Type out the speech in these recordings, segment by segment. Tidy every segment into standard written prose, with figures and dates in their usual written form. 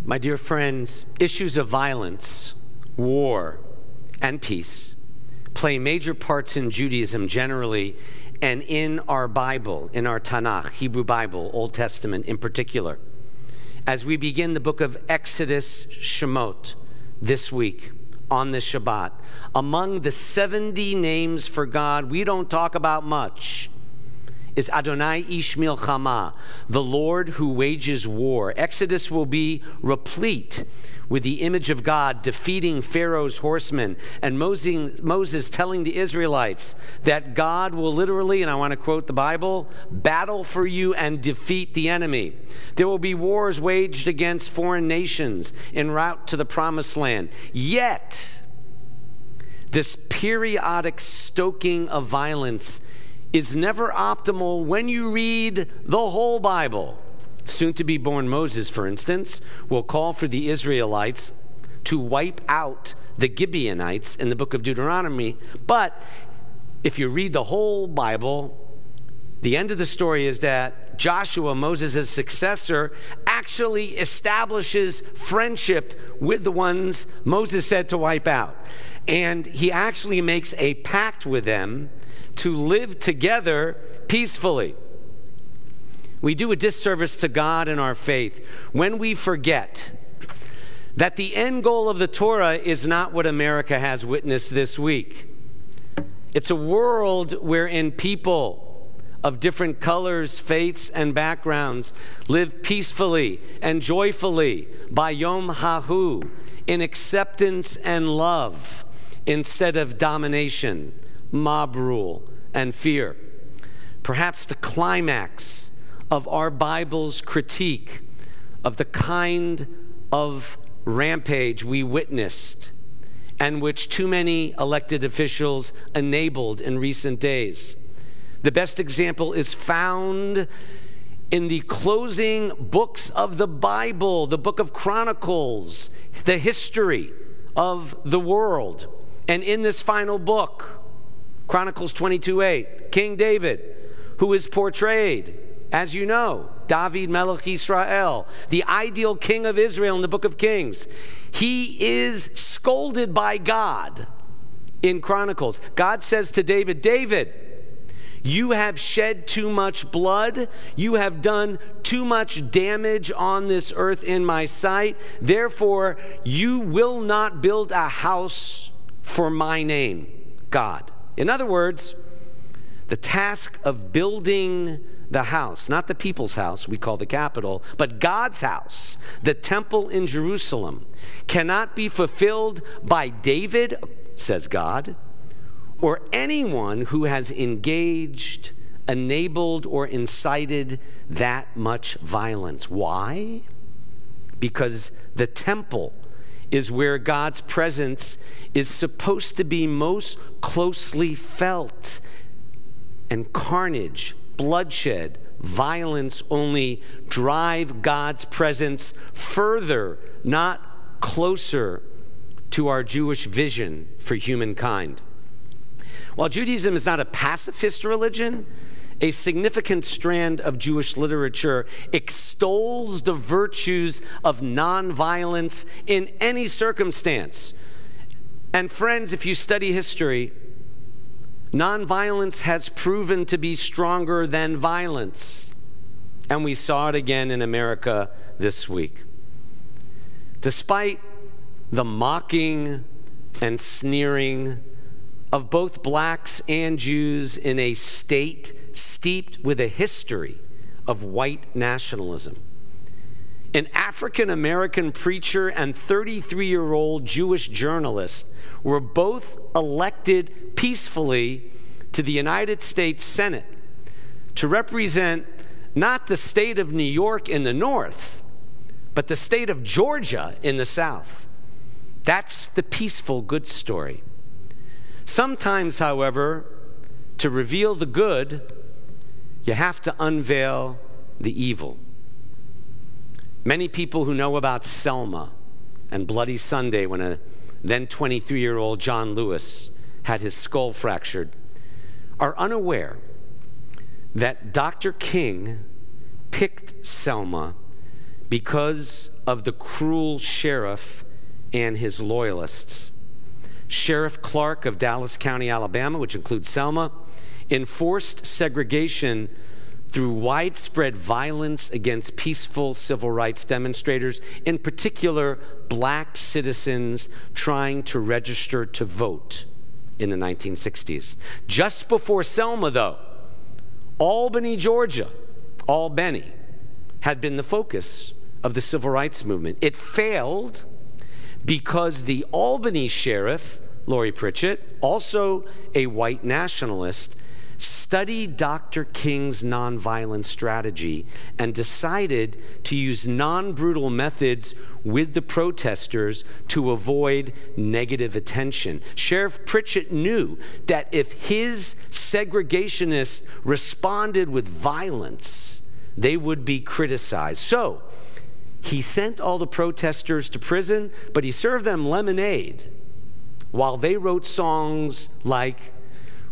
My dear friends, issues of violence, war, and peace play major parts in Judaism generally and in our Bible, in our Tanakh, Hebrew Bible, Old Testament in particular. As we begin the book of Exodus, Shemot, this week on the Shabbat, among the 70 names for God we don't talk about much is Adonai Ish Milchama, the Lord who wages war. Exodus will be replete with the image of God defeating Pharaoh's horsemen and Moses telling the Israelites that God will literally, and I want to quote the Bible, battle for you and defeat the enemy. There will be wars waged against foreign nations en route to the promised land. Yet, this periodic stoking of violence is never optimal when you read the whole Bible. Soon-to-be-born Moses, for instance, will call for the Israelites to wipe out the Gibeonites in the book of Deuteronomy. But if you read the whole Bible, the end of the story is that Joshua, Moses' successor, actually establishes friendship with the ones Moses said to wipe out. And he actually makes a pact with them to live together peacefully. We do a disservice to God and our faith when we forget that the end goal of the Torah is not what America has witnessed this week. It's a world wherein people of different colors, faiths, and backgrounds live peacefully and joyfully by Yom HaHu in acceptance and love instead of domination, mob rule, and fear. Perhaps the climax of our Bible's critique of the kind of rampage we witnessed and which too many elected officials enabled in recent days. The best example is found in the closing books of the Bible, the book of Chronicles, the history of the world. And in this final book, Chronicles 22:8, King David, who is portrayed, as you know, David Melech Yisrael, the ideal king of Israel in the book of Kings. He is scolded by God in Chronicles. God says to David, David, you have shed too much blood. You have done too much damage on this earth in my sight. Therefore, you will not build a house for my name, God. In other words, the task of building the house, not the people's house we call the capital, but God's house, the temple in Jerusalem, cannot be fulfilled by David, says God, or anyone who has engaged, enabled, or incited that much violence. Why? Because the temple is where God's presence is supposed to be most closely felt. And carnage, bloodshed, violence only drive God's presence further, not closer to our Jewish vision for humankind. While Judaism is not a pacifist religion, a significant strand of Jewish literature extols the virtues of nonviolence in any circumstance. And friends, if you study history, nonviolence has proven to be stronger than violence. And we saw it again in America this week. Despite the mocking and sneering of both blacks and Jews in a state steeped with a history of white nationalism, an African-American preacher and 33-year-old Jewish journalist were both elected peacefully to the United States Senate to represent not the state of New York in the north, but the state of Georgia in the south. That's the peaceful good story. Sometimes, however, to reveal the good, you have to unveil the evil. Many people who know about Selma and Bloody Sunday, when a then 23-year-old John Lewis had his skull fractured, are unaware that Dr. King picked Selma because of the cruel sheriff and his loyalists. Sheriff Clark of Dallas County, Alabama, which includes Selma, enforced segregation through widespread violence against peaceful civil rights demonstrators, in particular black citizens trying to register to vote in the 1960s. Just before Selma, though, Albany, Georgia, Albany, had been the focus of the civil rights movement. It failed because the Albany sheriff, Lori Pritchett, also a white nationalist, studied Dr. King's nonviolent strategy and decided to use non-brutal methods with the protesters to avoid negative attention. Sheriff Pritchett knew that if his segregationists responded with violence, they would be criticized. So he sent all the protesters to prison, but he served them lemonade while they wrote songs like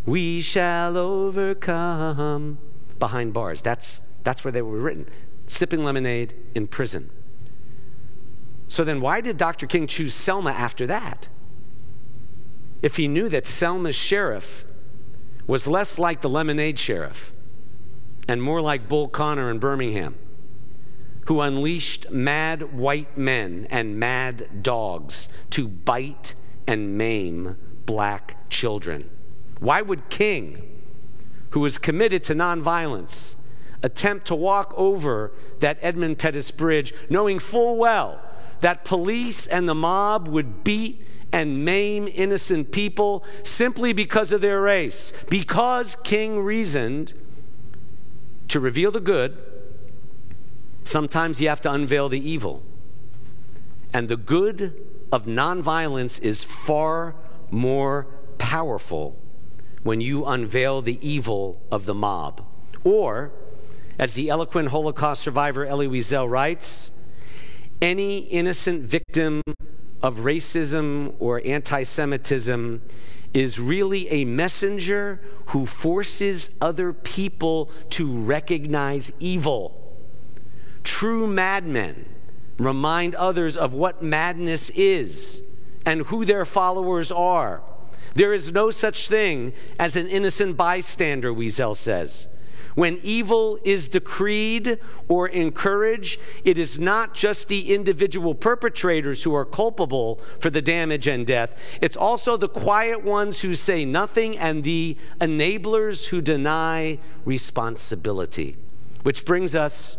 "We Shall Overcome" behind bars. That's where they were written, sipping lemonade in prison. So then why did Dr. King choose Selma after that? If he knew that Selma's sheriff was less like the lemonade sheriff and more like Bull Connor in Birmingham, who unleashed mad white men and mad dogs to bite and maim black children. Why would King, who was committed to nonviolence, attempt to walk over that Edmund Pettus Bridge, knowing full well that police and the mob would beat and maim innocent people simply because of their race? Because King reasoned, to reveal the good, sometimes you have to unveil the evil. And the good of nonviolence is far more powerful when you unveil the evil of the mob. Or, as the eloquent Holocaust survivor Elie Wiesel writes, any innocent victim of racism or anti-Semitism is really a messenger who forces other people to recognize evil. True madmen remind others of what madness is and who their followers are. There is no such thing as an innocent bystander, Wiesel says. When evil is decreed or encouraged, it is not just the individual perpetrators who are culpable for the damage and death. It's also the quiet ones who say nothing and the enablers who deny responsibility. Which brings us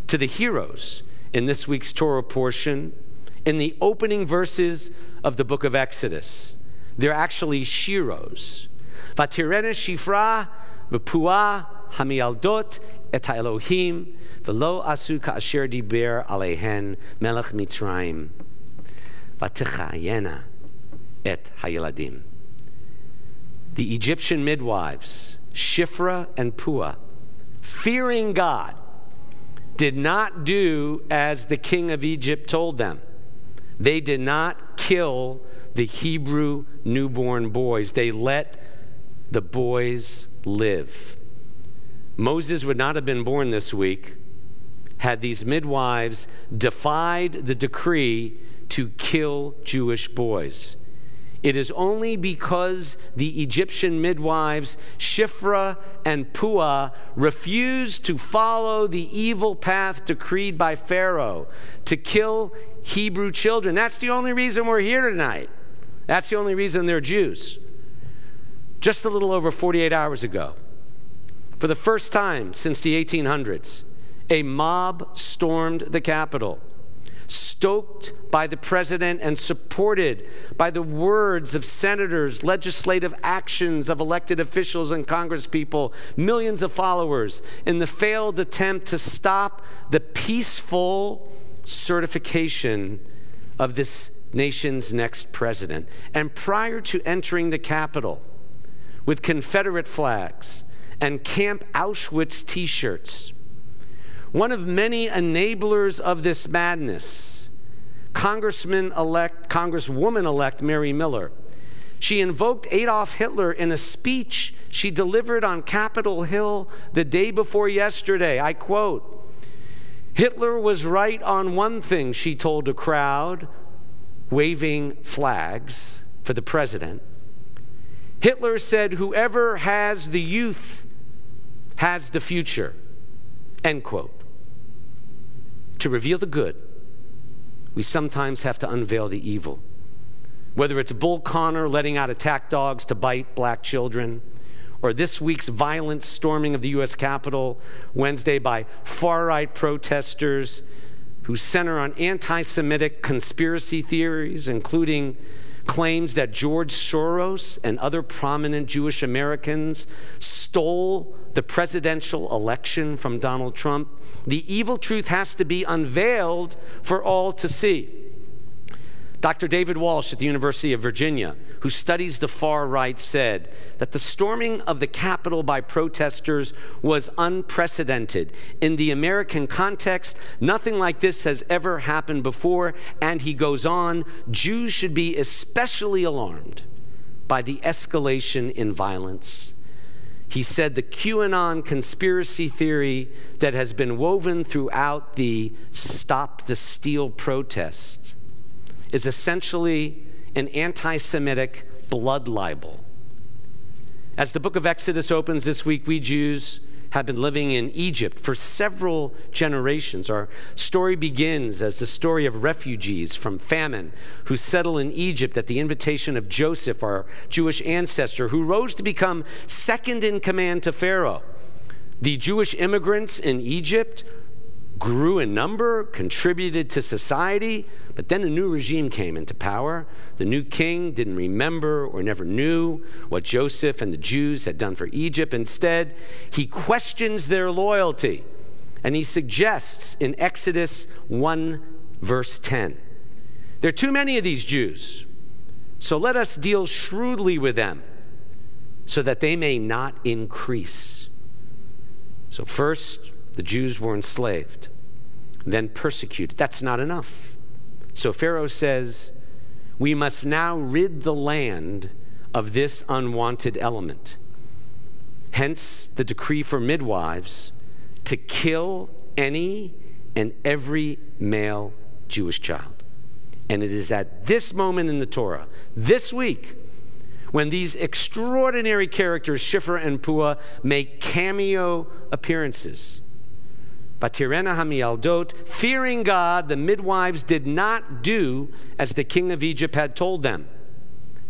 to the heroes in this week's Torah portion, in the opening verses of the book of Exodus. They're actually shiros. Vatirene shifra v'puah hamialdot et ha'elohim v'lo asu ka'asher diber alehen melech Mitzrayim v'tichayena et hayeladim. The Egyptian midwives, Shifra and Puah, fearing God, did not do as the king of Egypt told them. They did not kill the Hebrew newborn boys. They let the boys live. Moses would not have been born this week had these midwives defied the decree to kill Jewish boys. It is only because the Egyptian midwives, Shifra and Puah, refused to follow the evil path decreed by Pharaoh to kill Hebrew children. That's the only reason we're here tonight. That's the only reason they're Jews. Just a little over 48 hours ago, for the first time since the 1800s, a mob stormed the Capitol, stoked by the president and supported by the words of senators, legislative actions of elected officials and congresspeople, millions of followers, in the failed attempt to stop the peaceful certification of this nation's next president. And prior to entering the Capitol with Confederate flags and Camp Auschwitz t-shirts, one of many enablers of this madness, Congresswoman-elect Mary Miller, she invoked Adolf Hitler in a speech she delivered on Capitol Hill the day before yesterday. I quote, Hitler was right on one thing, she told a crowd, waving flags for the president. Hitler said, whoever has the youth has the future, end quote. To reveal the good, we sometimes have to unveil the evil. Whether it's Bull Connor letting out attack dogs to bite black children, or this week's violent storming of the U.S. Capitol Wednesday by far-right protesters who center on anti-Semitic conspiracy theories, including claims that George Soros and other prominent Jewish Americans stole the presidential election from Donald Trump. The evil truth has to be unveiled for all to see. Dr. David Walsh at the University of Virginia, who studies the far right, said that the storming of the Capitol by protesters was unprecedented. In the American context, nothing like this has ever happened before. And he goes on, Jews should be especially alarmed by the escalation in violence. He said the QAnon conspiracy theory that has been woven throughout the Stop the Steal protest is essentially an anti-Semitic blood libel. As the book of Exodus opens this week, we Jews have been living in Egypt for several generations. Our story begins as the story of refugees from famine who settle in Egypt at the invitation of Joseph, our Jewish ancestor, who rose to become second in command to Pharaoh. The Jewish immigrants in Egypt grew in number, contributed to society, but then a new regime came into power. The new king didn't remember or never knew what Joseph and the Jews had done for Egypt. Instead, he questions their loyalty, and he suggests in Exodus 1, verse 10, there are too many of these Jews, so let us deal shrewdly with them so that they may not increase. So first, the Jews were enslaved, then persecuted. That's not enough. So Pharaoh says, we must now rid the land of this unwanted element. Hence the decree for midwives to kill any and every male Jewish child. And it is at this moment in the Torah, this week, when these extraordinary characters, Shifra and Puah, make cameo appearances. Batirena hamiyaldot, fearing God, the midwives did not do as the king of Egypt had told them.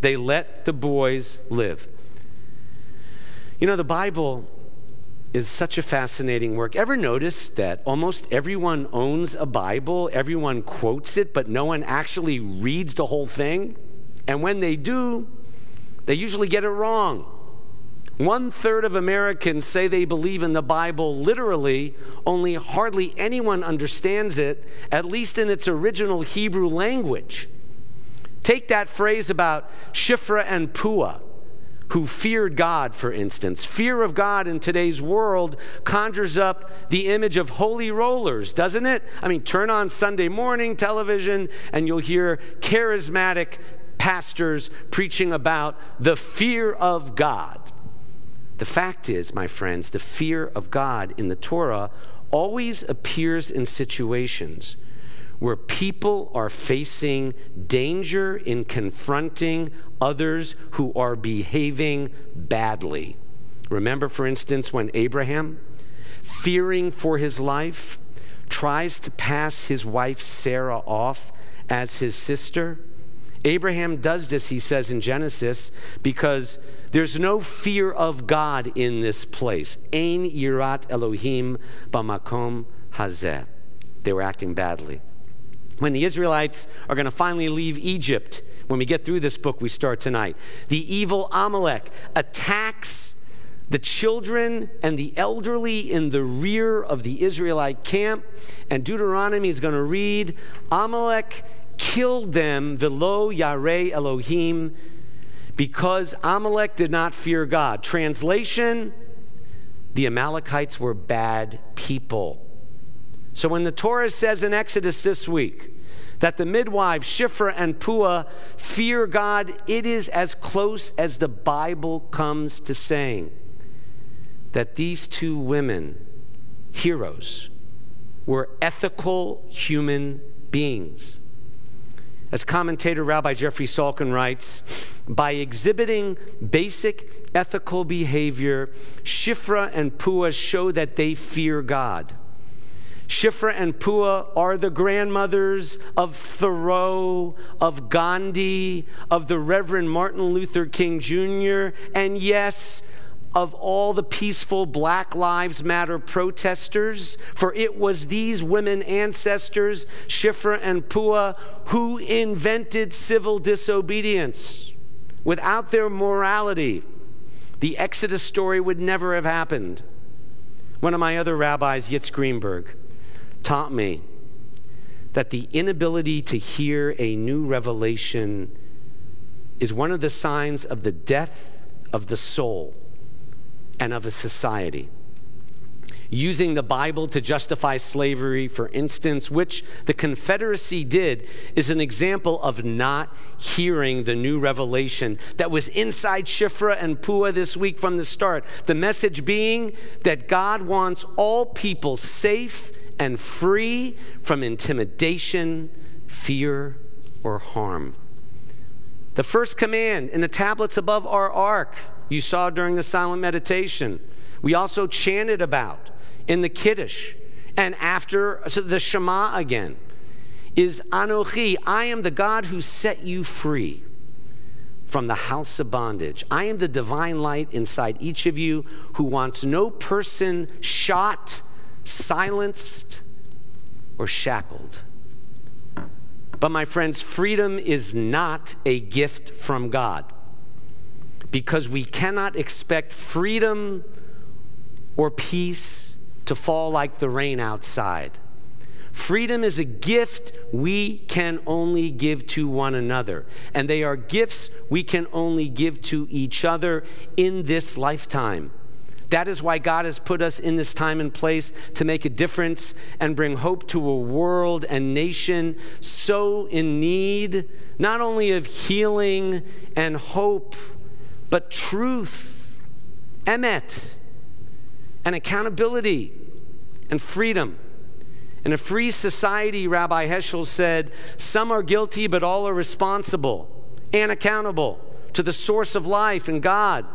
They let the boys live. You know, the Bible is such a fascinating work. Ever notice that almost everyone owns a Bible, everyone quotes it, but no one actually reads the whole thing? And when they do, they usually get it wrong. 1/3 of Americans say they believe in the Bible literally, only hardly anyone understands it, at least in its original Hebrew language. Take that phrase about Shifra and Puah, who feared God, for instance. Fear of God in today's world conjures up the image of holy rollers, doesn't it? I mean, turn on Sunday morning television and you'll hear charismatic pastors preaching about the fear of God. The fact is, my friends, the fear of God in the Torah always appears in situations where people are facing danger in confronting others who are behaving badly. Remember, for instance, when Abraham, fearing for his life, tries to pass his wife Sarah off as his sister? Abraham does this, he says in Genesis, because there's no fear of God in this place. Ein yirat Elohim b'makom hazeh. They were acting badly. When the Israelites are going to finally leave Egypt, when we get through this book we start tonight, the evil Amalek attacks the children and the elderly in the rear of the Israelite camp. And Deuteronomy is going to read, Amalek killed them, velo yarei Elohim, because Amalek did not fear God. Translation, the Amalekites were bad people. So when the Torah says in Exodus this week that the midwives, Shifra and Puah, fear God, it is as close as the Bible comes to saying that these two women, heroes, were ethical human beings. As commentator Rabbi Jeffrey Salkin writes, by exhibiting basic ethical behavior, Shifra and Puah show that they fear God. Shifra and Puah are the grandmothers of Thoreau, of Gandhi, of the Reverend Martin Luther King Jr., and yes, of all the peaceful Black Lives Matter protesters, for it was these women ancestors, Shifra and Puah, who invented civil disobedience. Without their morality, the Exodus story would never have happened. One of my other rabbis, Yitz Greenberg, taught me that the inability to hear a new revelation is one of the signs of the death of the soul and of a society. Using the Bible to justify slavery, for instance, which the Confederacy did, is an example of not hearing the new revelation that was inside Shifra and Puah this week from the start. The message being that God wants all people safe and free from intimidation, fear, or harm. The first command in the tablets above our ark, you saw during the silent meditation. We also chanted about in the Kiddush and after the Shema again, is Anochi, I am the God who set you free from the house of bondage. I am the divine light inside each of you who wants no person shot, silenced, or shackled. But my friends, freedom is not a gift from God, because we cannot expect freedom or peace to fall like the rain outside. Freedom is a gift we can only give to one another, and they are gifts we can only give to each other in this lifetime. That is why God has put us in this time and place to make a difference and bring hope to a world and nation so in need, not only of healing and hope, but truth, emet, and accountability and freedom. In a free society, Rabbi Heschel said, some are guilty, but all are responsible and accountable to the source of life and God,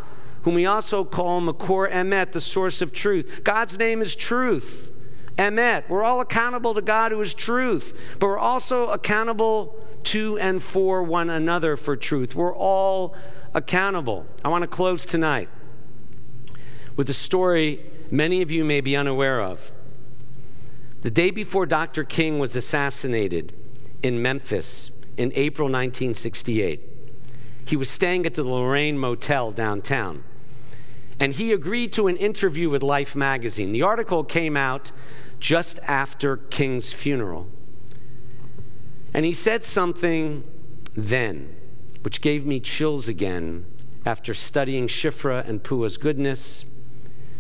whom we also call Makor Emet, the source of truth. God's name is truth, Emet. We're all accountable to God who is truth, but we're also accountable to and for one another for truth. We're all accountable. I want to close tonight with a story many of you may be unaware of. The day before Dr. King was assassinated in Memphis in April 1968, he was staying at the Lorraine Motel downtown, and he agreed to an interview with Life magazine. The article came out just after King's funeral, and he said something then which gave me chills again after studying Shifra and Puah's goodness,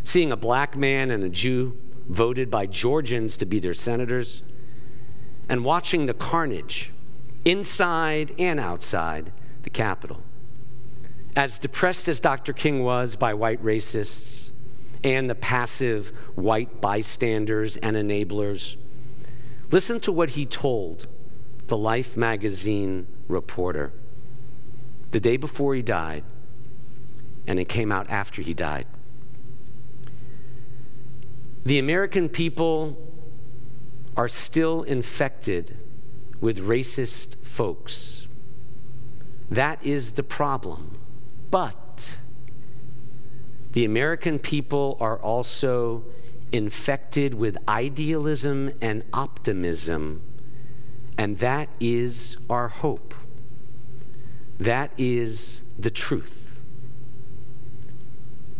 seeing a black man and a Jew voted by Georgians to be their senators, and watching the carnage inside and outside the Capitol. As depressed as Dr. King was by white racists and the passive white bystanders and enablers, listen to what he told the Life magazine reporter the day before he died, and it came out after he died. The American people are still infected with racist folks. That is the problem. But the American people are also infected with idealism and optimism, and that is our hope. That is the truth.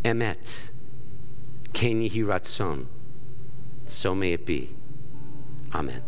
Emet, Ken Yehi Ratzon. So may it be. Amen.